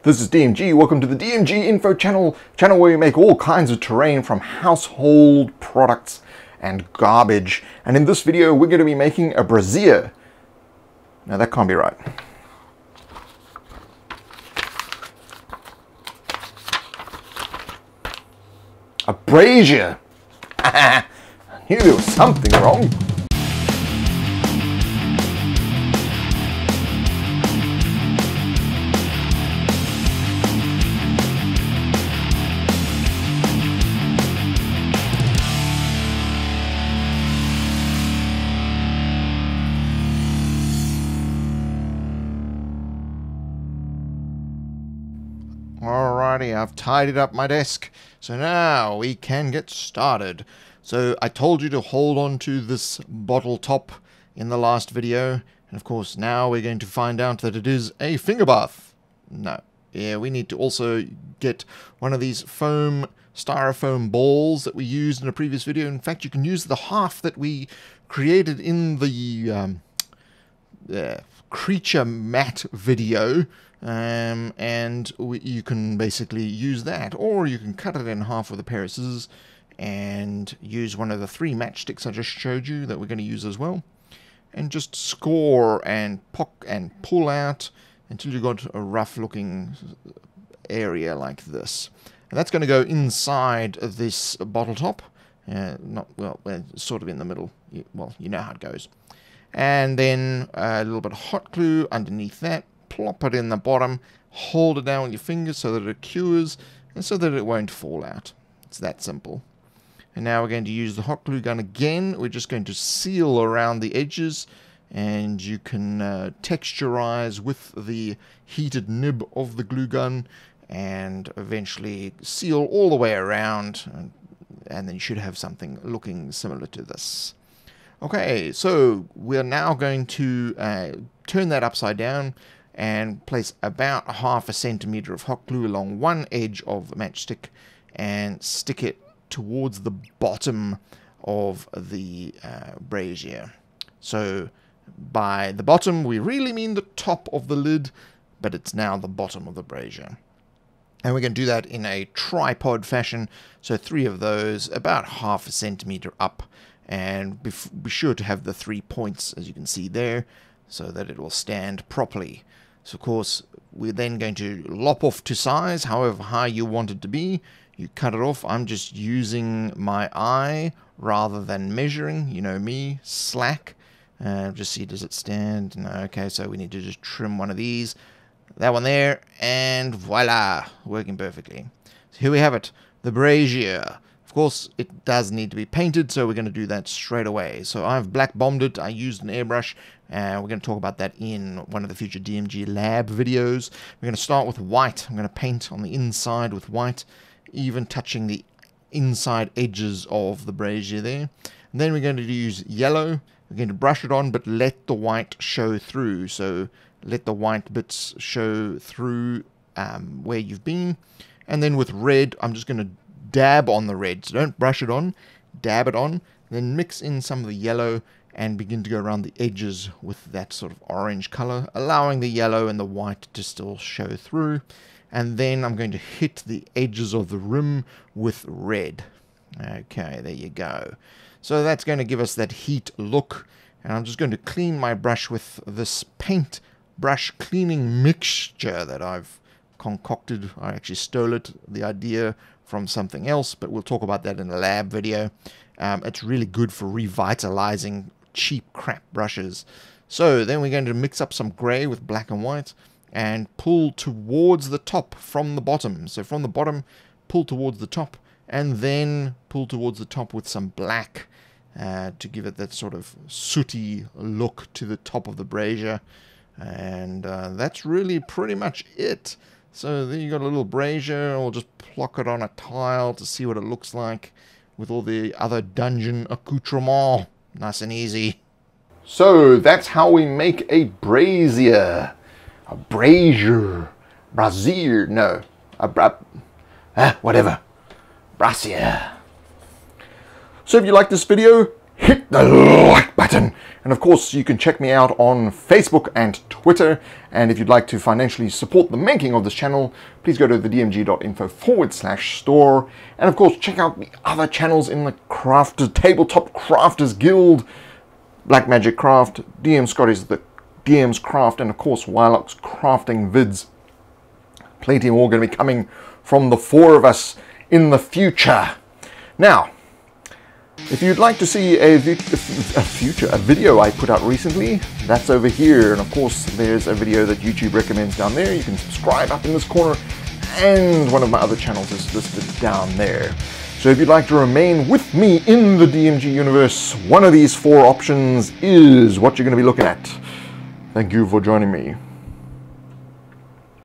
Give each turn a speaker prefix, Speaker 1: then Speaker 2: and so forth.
Speaker 1: This is DMG. Welcome to the DMG Info channel where we make all kinds of terrain from household products and garbage. And in this video, we're going to be making a brasier. Now that can't be right. A brasier. I knew there was something wrong. Alrighty, I've tidied up my desk, so now we can get started. So I told you to hold on to this bottle top in the last video, and of course now we're going to find out that it is a finger bath. No, yeah, we need to also get one of these styrofoam balls that we used in a previous video. In fact, you can use the half that we created in the creature mat video. You can basically use that, or you can cut it in half with a pair of scissors and use one of the 3 matchsticks I just showed you that we're going to use as well, and just score and poke and pull out until you've got a rough looking area like this. And that's going to go inside this bottle top, sort of in the middle. Well, you know how it goes. And then a little bit of hot glue underneath that. Plop it in the bottom, hold it down with your fingers so that it cures and so that it won't fall out. It's that simple. And now we're going to use the hot glue gun again. We're just going to seal around the edges, and you can texturize with the heated nib of the glue gun and eventually seal all the way around, and then you should have something looking similar to this. Okay, so we're now going to turn that upside down and place about 1/2 centimeter of hot glue along one edge of the matchstick and stick it towards the bottom of the brasier. So by the bottom, we really mean the top of the lid, but it's now the bottom of the brasier. And we're going to do that in a tripod fashion, so 3 of those, about 1/2 centimeter up, and be sure to have the 3 points, as you can see there, so that it will stand properly. So of course, we're then going to lop off to size, however high you want it to be. You cut it off. I'm just using my eye rather than measuring. You know me, slack. Just see, does it stand? No, okay, so we need to just trim one of these. That one there, and voila, working perfectly. So here we have it, the brasier. Of course, it does need to be painted, so we're going to do that straight away. So I've black bombed it. I used an airbrush, and we're going to talk about that in one of the future DMG lab videos. We're going to start with white. I'm going to paint on the inside with white, even touching the inside edges of the brasier there. And then we're going to use yellow. We're going to brush it on, but let the white show through. So let the white bits show through where you've been. And then with red, I'm just going to dab on the red. So don't brush it on, dab it on, then mix in some of the yellow and begin to go around the edges with that sort of orange color, allowing the yellow and the white to still show through. And then I'm going to hit the edges of the rim with red. Okay, there you go. So that's going to give us that heat look. And I'm just going to clean my brush with this paint brush cleaning mixture that I've concocted. I actually stole the idea from something else, but we'll talk about that in a lab video. It's really good for revitalizing cheap crap brushes. So then we're going to mix up some gray with black and white and pull towards the top from the bottom. So from the bottom, pull towards the top, and then pull towards the top with some black to give it that sort of sooty look to the top of the brasier. And that's really pretty much it. So then you got a little brasier. We'll just pluck it on a tile to see what it looks like with all the other dungeon accoutrements. Nice and easy. So that's how we make a brasier. A brasier. Brasier. No. Whatever. Brasier. So if you like this video, hit the like button. And of course, you can check me out on Facebook and Twitter. And if you'd like to financially support the making of this channel, please go to thedmg.info/store. And of course, check out the other channels in the Tabletop Crafters Guild. Black Magic Craft, DM Scotty's the DM's Craft, and of course, Wylock's Crafting Vids. Plenty more going to be coming from the four of us in the future. Now, if you'd like to see a video I put out recently, that's over here. And of course, there's a video that YouTube recommends down there. You can subscribe up in this corner, and one of my other channels is listed down there. So if you'd like to remain with me in the DMG universe, one of these four options is what you're going to be looking at. Thank you for joining me.